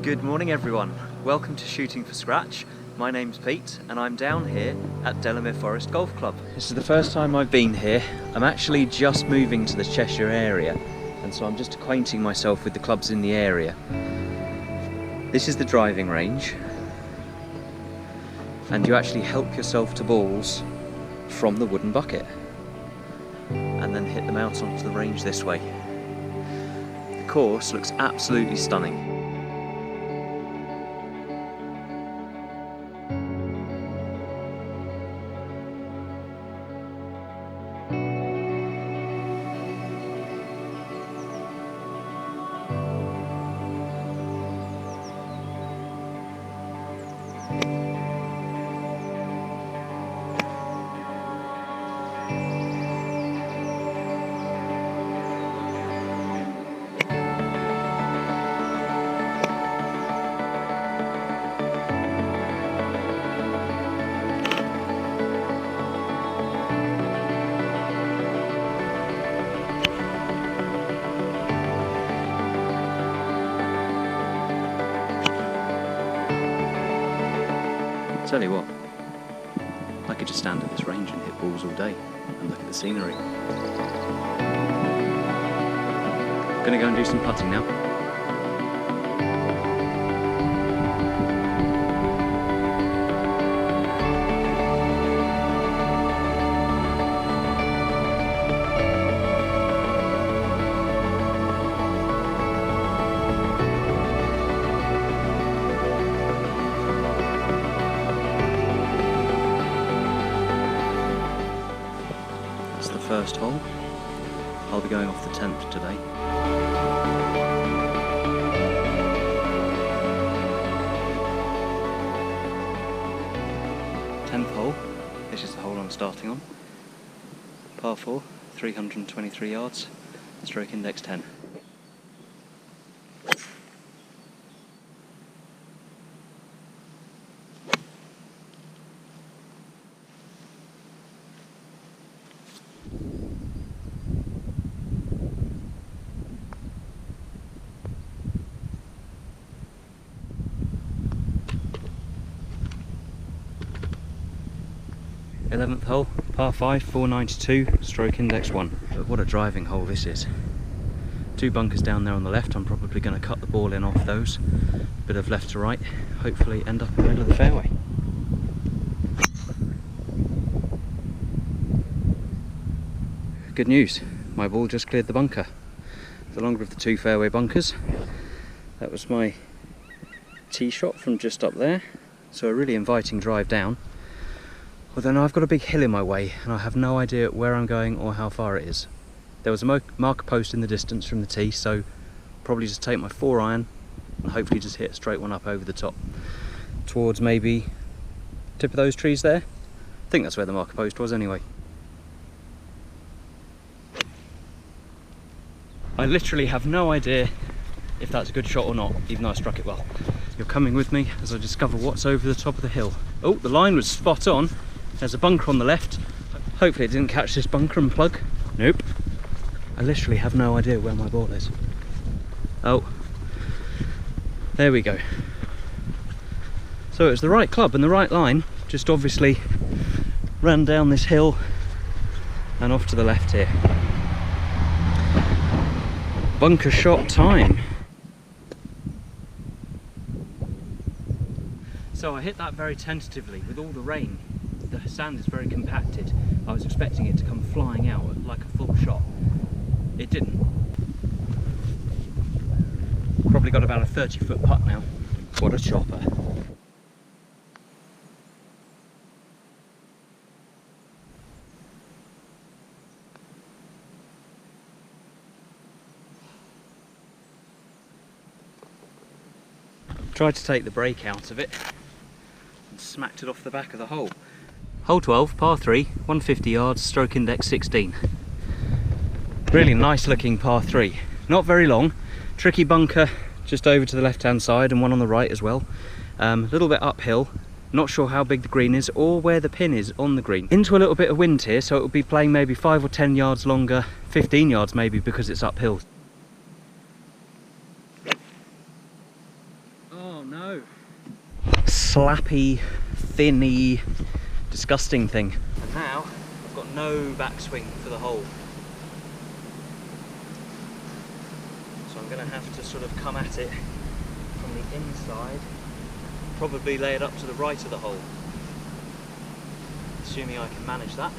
Good morning everyone, welcome to Shooting for Scratch. My name's Pete and I'm down here at Delamere Forest Golf Club. This is the first time I've been here. I'm actually just moving to the Cheshire area and so I'm just acquainting myself with the clubs in the area. This is the driving range and you actually help yourself to balls from the wooden bucket and then hit them out onto the range this way. The course looks absolutely stunning. Tell you what, I could just stand at this range and hit balls all day and look at the scenery. Gonna go and do some putting now. First hole. I'll be going off the 10th today. Tenth hole. This is the hole I'm starting on. Par 4, 323 yards, stroke index 10. Eleventh hole, par 5, 492, stroke index 1. But what a driving hole this is. Two bunkers down there on the left, I'm probably going to cut the ball in off those. Bit of left to right, hopefully end up in the middle of the fairway. Good news, my ball just cleared the bunker. The longer of the two fairway bunkers. That was my tee shot from just up there. So a really inviting drive down. Although now I've got a big hill in my way and I have no idea where I'm going or how far it is. There was a marker post in the distance from the tee, so probably just take my 4-iron and hopefully just hit a straight one up over the top. Towards maybe tip of those trees there. I think that's where the marker post was anyway. I literally have no idea if that's a good shot or not, even though I struck it well. You're coming with me as I discover what's over the top of the hill. Oh, the line was spot on. There's a bunker on the left. Hopefully it didn't catch this bunker and plug. Nope. I literally have no idea where my ball is. Oh, there we go. So it was the right club and the right line, just obviously ran down this hill and off to the left here. Bunker shot time. So I hit that very tentatively with all the rain. The sand is very compacted. I was expecting it to come flying out like a full shot. It didn't. Probably got about a 30-foot putt now. What a chopper. Tried to take the break out of it and smacked it off the back of the hole. Hole 12, par 3, 150 yards, stroke index 16. Really nice looking par 3. Not very long, tricky bunker just over to the left hand side and one on the right as well. A little bit uphill, not sure how big the green is or where the pin is on the green. Into a little bit of wind here, so it will be playing maybe 5 or 10 yards longer, 15 yards maybe because it's uphill. slappy, thinny, disgusting thing. And now I've got no backswing for the hole. So I'm going to have to sort of come at it from the inside, probably lay it up to the right of the hole, assuming I can manage that.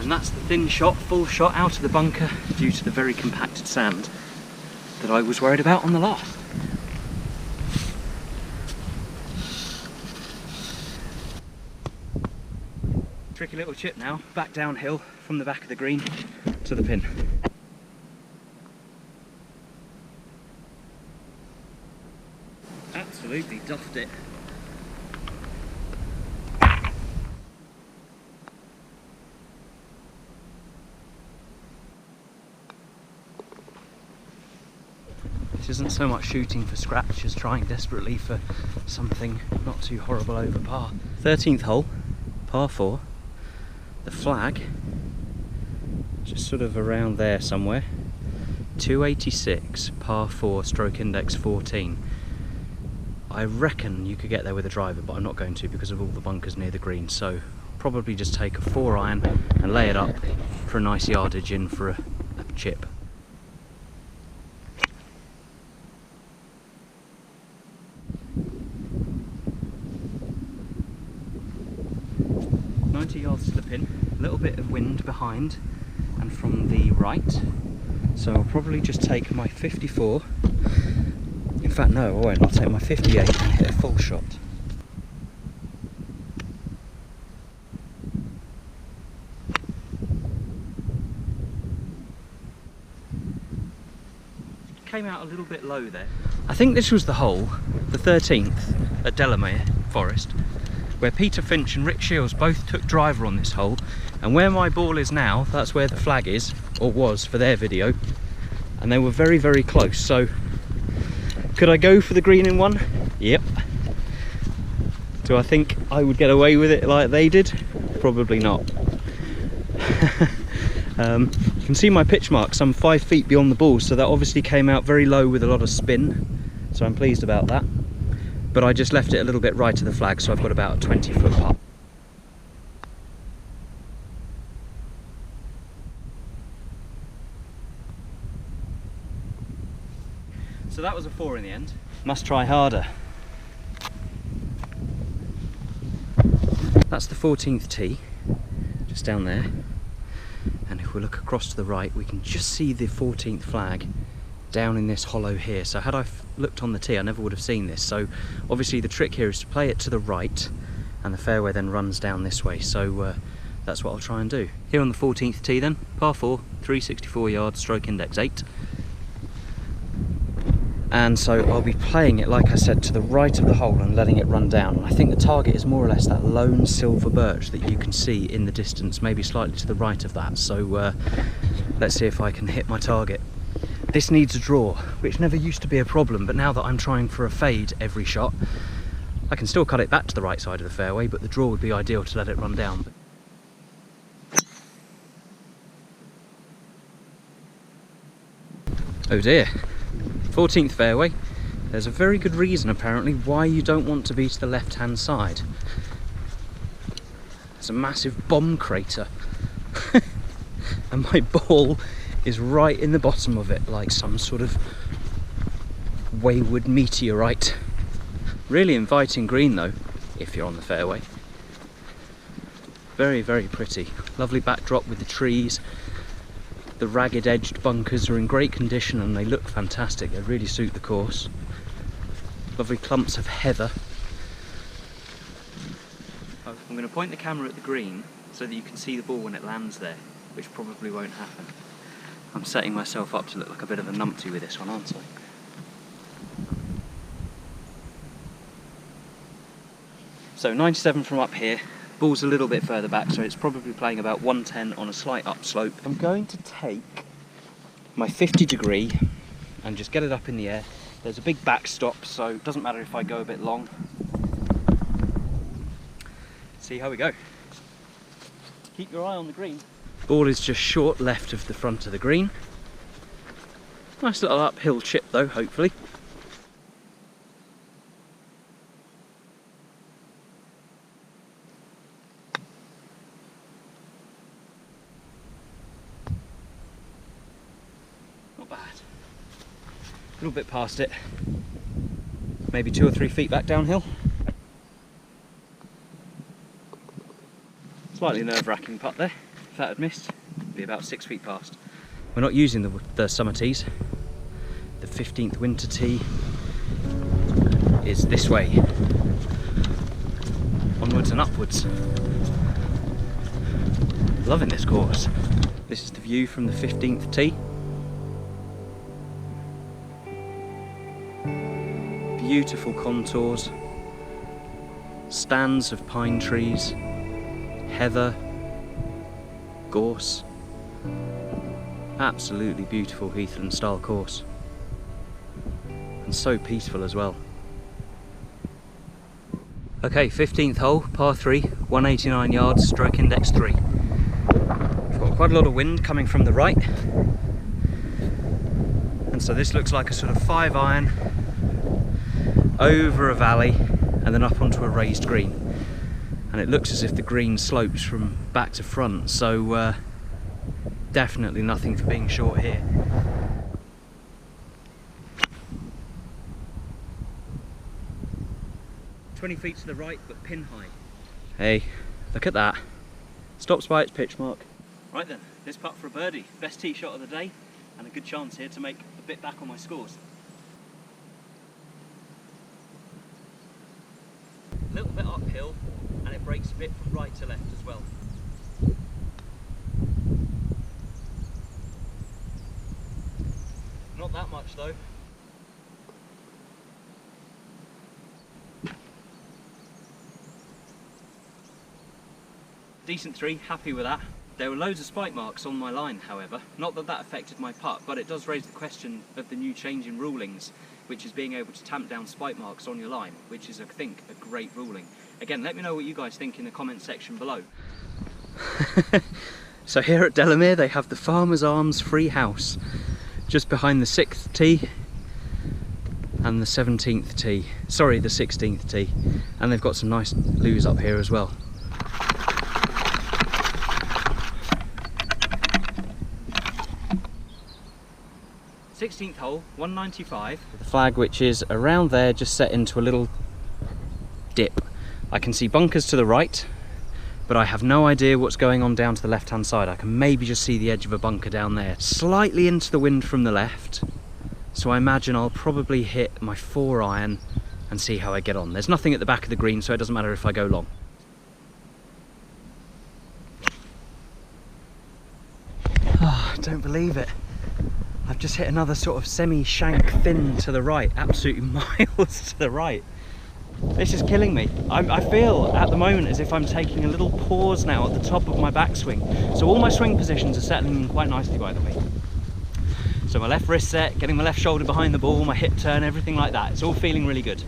And that's the thin shot, full shot out of the bunker due to the very compacted sand that I was worried about on the last. Tricky little chip now, back downhill from the back of the green to the pin. Absolutely duffed it. This isn't so much shooting for scratch as trying desperately for something not too horrible over par. 13th hole, par 4. The flag, just sort of around there somewhere. 286, par 4, stroke index 14. I reckon you could get there with a driver, but I'm not going to because of all the bunkers near the green. So probably just take a 4-iron and lay it up for a nice yardage in for a chip. Yards to the pin, a little bit of wind behind and from the right, so I'll probably just take my 54, in fact no I won't, I'll take my 58 and hit a full shot. Came out a little bit low there. I think this was the hole, the 13th at Delamere Forest, where Peter Finch and Rick Shields both took driver on this hole, and where my ball is now, that's where the flag is, or was for their video, and they were very, very close. So could I go for the green in one? Yep. Do I think I would get away with it like they did? Probably not. You can see my pitch mark some 5 feet beyond the ball, so that obviously came out very low with a lot of spin, so I'm pleased about that. But I just left it a little bit right of the flag, so I've got about a 20-foot putt. So that was a 4 in the end. Must try harder. That's the 14th tee, just down there. And if we look across to the right, we can just see the 14th flag down in this hollow here. So had I looked on the tee, I never would have seen this. So obviously the trick here is to play it to the right, and the fairway then runs down this way. So that's what I'll try and do. Here on the 14th tee then, par 4, 364 yards, stroke index 8. And so I'll be playing it, like I said, to the right of the hole and letting it run down. And I think the target is more or less that lone silver birch that you can see in the distance, maybe slightly to the right of that. So let's see if I can hit my target. This needs a draw, which never used to be a problem, but now that I'm trying for a fade every shot, I can still cut it back to the right side of the fairway, but the draw would be ideal to let it run down. Oh dear. 14th fairway. There's a very good reason apparently why you don't want to be to the left hand side. There's a massive bomb crater and my ball is right in the bottom of it, like some sort of wayward meteorite. Really inviting green though, if you're on the fairway. Very, very pretty. Lovely backdrop with the trees. The ragged edged bunkers are in great condition and they look fantastic. They really suit the course. Lovely clumps of heather. I'm going to point the camera at the green so that you can see the ball when it lands there, which probably won't happen. I'm setting myself up to look like a bit of a numpty with this one, aren't I? So 97 from up here. Ball's a little bit further back, so it's probably playing about 110 on a slight upslope. I'm going to take my 50 degree and just get it up in the air. There's a big backstop, so it doesn't matter if I go a bit long. See how we go. Keep your eye on the green. Ball is just short left of the front of the green. Nice little uphill chip though, hopefully. Not bad. A little bit past it. Maybe 2 or 3 feet back downhill. Slightly nerve-wracking putt there. If that had missed, it'd be about 6 feet past. We're not using the summer tees. The 15th winter tee is this way. Onwards and upwards. Loving this course. This is the view from the 15th tee. Beautiful contours. Stands of pine trees. Heather. Gorse. Absolutely beautiful Heathland style course. And so peaceful as well. Okay, 15th hole, par 3, 189 yards, stroke index 3. We've got quite a lot of wind coming from the right. And so this looks like a sort of 5-iron over a valley and then up onto a raised green. And it looks as if the green slopes from back to front, so definitely nothing for being short here. "20 feet to the right, but pin high." Hey, look at that. Stops by its pitch mark. Right then, this putt for a birdie. Best tee shot of the day, and a good chance here to make a bit back on my scores. A little bit uphill, and it breaks a bit from right to left as well. Not that much though. Decent 3, happy with that. There were loads of spike marks on my line, however. Not that that affected my putt, but it does raise the question of the new change in rulings, which is being able to tamp down spike marks on your line, which is, I think, a great ruling. Again, let me know what you guys think in the comment section below. So here at Delamere, they have the Farmer's Arms free house, just behind the 6th tee and the 17th tee. Sorry, the 16th tee. And they've got some nice loos up here as well. "16th hole, 195. The flag, which is around there, just set into a little dip. I can see bunkers to the right, but I have no idea what's going on down to the left-hand side. I can maybe just see the edge of a bunker down there. Slightly into the wind from the left, so I imagine I'll probably hit my 4-iron and see how I get on. There's nothing at the back of the green, so it doesn't matter if I go long. Oh, I don't believe it. I've just hit another sort of semi-shank thin to the right, absolutely miles to the right. This is killing me. I feel at the moment as if I'm taking a little pause now at the top of my backswing. So all my swing positions are settling in quite nicely, by the way. So my left wrist set, getting my left shoulder behind the ball, my hip turn, everything like that. It's all feeling really good.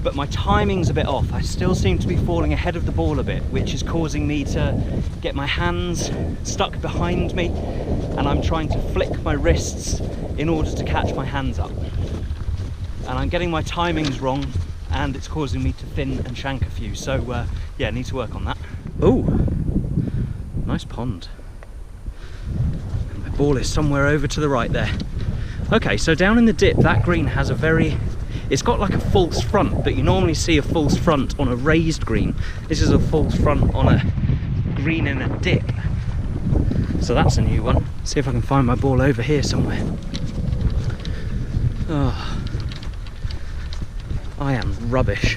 But my timing's a bit off. I still seem to be falling ahead of the ball a bit, which is causing me to get my hands stuck behind me, and I'm trying to flick my wrists in order to catch my hands up. And I'm getting my timings wrong, and it's causing me to thin and shank a few. So yeah, I need to work on that. Oh, nice pond. And my ball is somewhere over to the right there. Okay, so down in the dip, that green has a very, it's got like a false front, but you normally see a false front on a raised green. This is a false front on a green in a dip. So that's a new one. See if I can find my ball over here somewhere. Oh, I am rubbish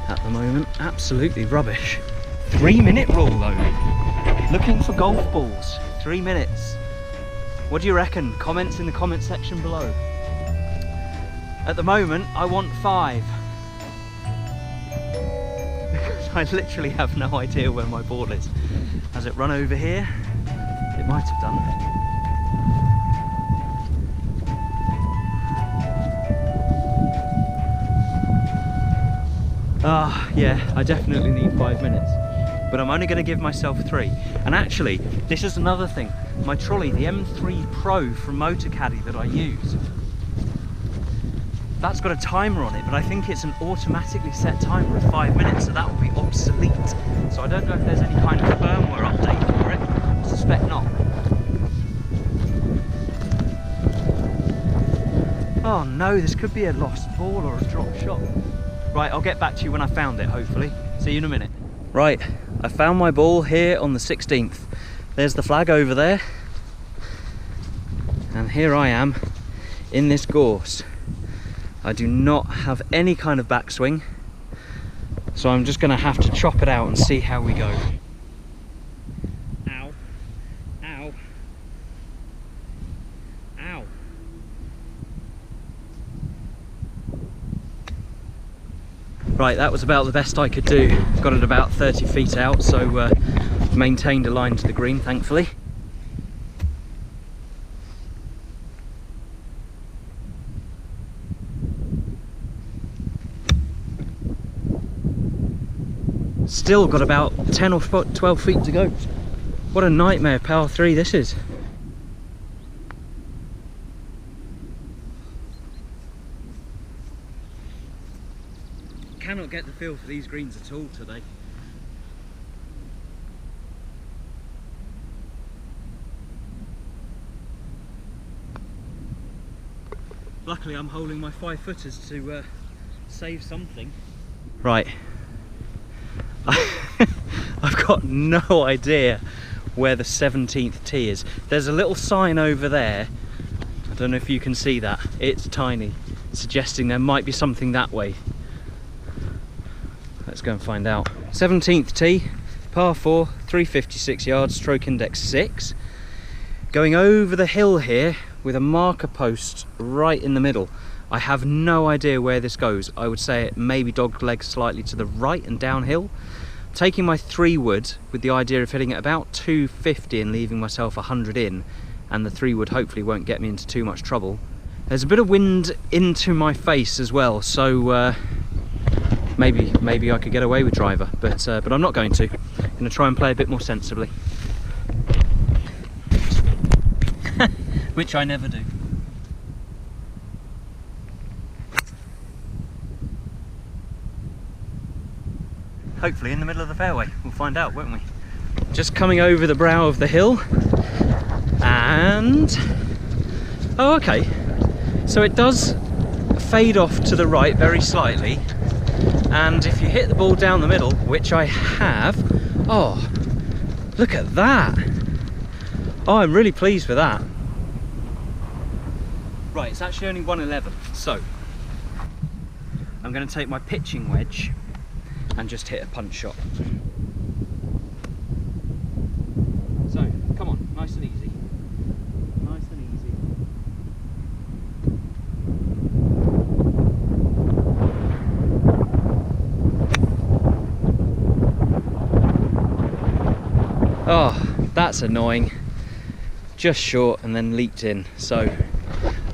at the moment, absolutely rubbish. 3-minute rule though. Looking for golf balls, 3 minutes. What do you reckon? Comments in the comment section below. At the moment, I want 5. Because I literally have no idea where my ball is. Has it run over here? It might have done. Yeah, I definitely need 5 minutes. But I'm only going to give myself 3. And actually, this is another thing. My trolley, the M3 Pro from Motor Caddy that I use, that's got a timer on it, but I think it's an automatically set timer of 5 minutes, so that will be obsolete. So I don't know if there's any kind of firmware update for it. I suspect not. Oh no, this could be a lost ball or a drop shot. Right, I'll get back to you when I found it, hopefully. See you in a minute. Right, I found my ball here on the 16th. There's the flag over there. And here I am in this gorse. I do not have any kind of backswing, so I'm just going to have to chop it out and see how we go. Ow. Ow. Ow. Right, that was about the best I could do. Got it about 30 feet out, so maintained a line to the green, thankfully. Still got about 10 or 12 feet to go. What a nightmare power 3 this is. Cannot get the feel for these greens at all today. Luckily I'm holding my 5-footers to save something. Right. I've got no idea where the 17th tee is. There's a little sign over there. I don't know if you can see that. It's tiny, suggesting there might be something that way. Let's go and find out. 17th tee, par 4, 356 yards, stroke index 6. Going over the hill here with a marker post right in the middle. I have no idea where this goes. I would say it maybe dog leg slightly to the right and downhill. Taking my 3-wood with the idea of hitting at about 250 and leaving myself 100 in, and the 3-wood hopefully won't get me into too much trouble. There's a bit of wind into my face as well, so maybe I could get away with driver, but I'm not going to. I'm going to try and play a bit more sensibly. Which I never do. Hopefully in the middle of the fairway. We'll find out, won't we? Just coming over the brow of the hill, and oh, okay. So it does fade off to the right very slightly, and if you hit the ball down the middle, which I have, oh, look at that. Oh, I'm really pleased with that. Right, it's actually only 111, so I'm going to take my pitching wedge and just hit a punch shot. So, come on, nice and easy. Nice and easy. Oh, that's annoying. Just short and then leaked in. So,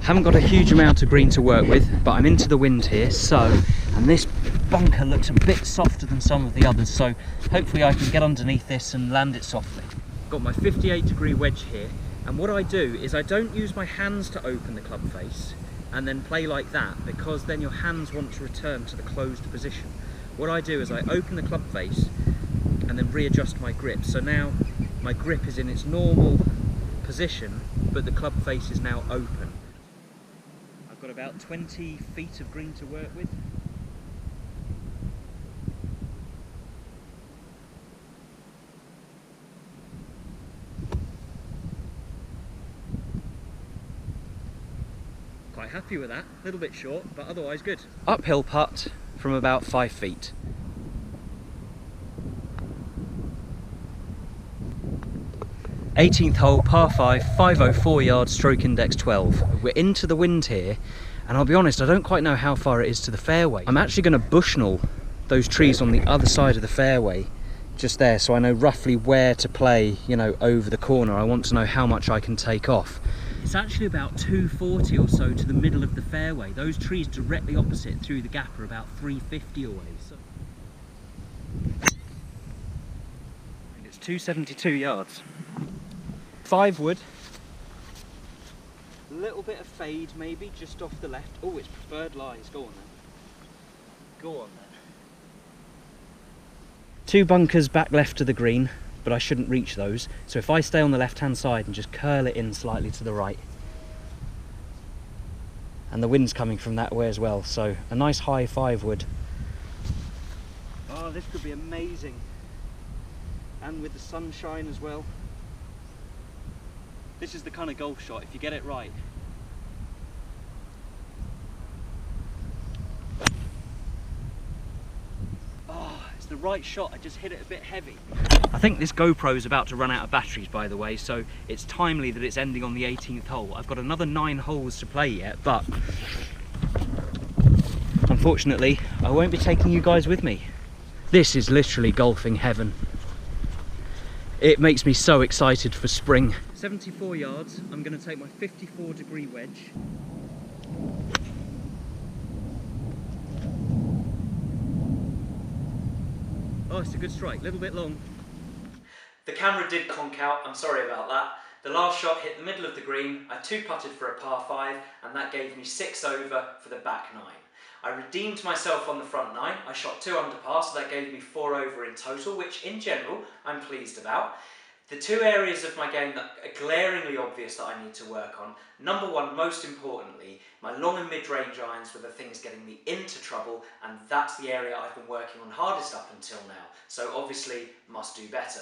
haven't got a huge amount of green to work with, but I'm into the wind here, and this bunker looks a bit softer than some of the others, so hopefully I can get underneath this and land it softly. Got my 58-degree wedge here, and what I do is I don't use my hands to open the club face and then play like that, because then your hands want to return to the closed position. What I do is I open the club face and then readjust my grip, so now my grip is in its normal position, but the club face is now open. I've got about 20 feet of green to work with. Quite happy with that, a little bit short, but otherwise good. Uphill putt from about 5 feet. Eighteenth hole, par 5, 504 yards, stroke index 12. We're into the wind here, and I'll be honest, I don't quite know how far it is to the fairway. I'm actually going to bushnell those trees on the other side of the fairway, just there, so I know roughly where to play, you know, over the corner. I want to know how much I can take off. It's actually about 240 or so to the middle of the fairway. Those trees directly opposite through the gap are about 350 away. So 272 yards. 5 wood. A little bit of fade maybe just off the left. Oh, it's preferred lies. Go on then. Go on then. 2 bunkers back left to the green, but I shouldn't reach those. So if I stay on the left hand side and just curl it in slightly to the right. And the wind's coming from that way as well, so a nice high 5 wood. Oh, this could be amazing. And with the sunshine as well. This is the kind of golf shot, if you get it right. Oh, it's the right shot, I just hit it a bit heavy. I think this GoPro is about to run out of batteries, by the way, so it's timely that it's ending on the 18th hole. I've got another 9 holes to play yet, but unfortunately, I won't be taking you guys with me. This is literally golfing heaven. It makes me so excited for spring. 74 yards, I'm going to take my 54-degree wedge. Oh, it's a good strike, a little bit long. The camera did conk out, I'm sorry about that. The last shot hit the middle of the green, I 2-putted for a par 5, and that gave me 6 over for the back 9. I redeemed myself on the front 9, I shot 2 under par, so that gave me 4 over in total, which in general I'm pleased about. The 2 areas of my game that are glaringly obvious that I need to work on, number 1, most importantly, my long and mid-range irons were the things getting me into trouble, and that's the area I've been working on hardest up until now, so obviously must do better.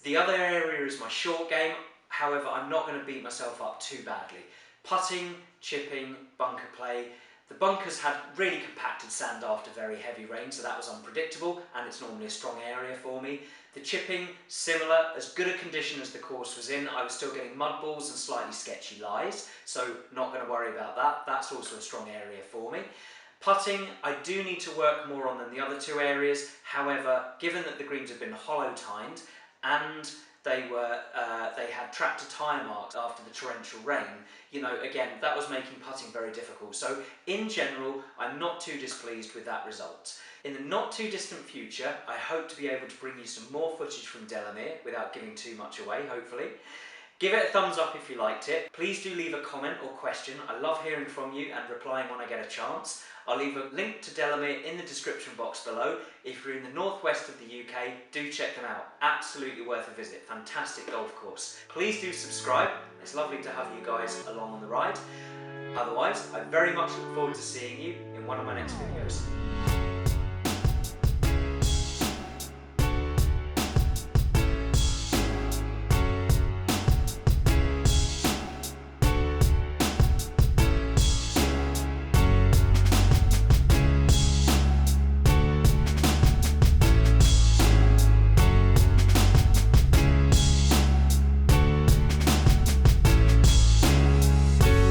The other area is my short game, however I'm not going to beat myself up too badly. Putting, chipping, bunker play. The bunkers had really compacted sand after very heavy rain, so that was unpredictable, and it's normally a strong area for me. The chipping, similar, as good a condition as the course was in. I was still getting mud balls and slightly sketchy lies, so not going to worry about that. That's also a strong area for me. Putting, I do need to work more on than the other 2 areas. However, given that the greens have been hollow-tined and they had tractor tyre marks after the torrential rain, you know, again, that was making putting very difficult. So in general, I'm not too displeased with that result. In the not too distant future, I hope to be able to bring you some more footage from Delamere without giving too much away, hopefully. Give it a thumbs up if you liked it. Please do leave a comment or question. I love hearing from you and replying when I get a chance. I'll leave a link to Delamere in the description box below. If you're in the northwest of the UK, do check them out. Absolutely worth a visit. Fantastic golf course. Please do subscribe. It's lovely to have you guys along on the ride. Otherwise, I very much look forward to seeing you in one of my next videos.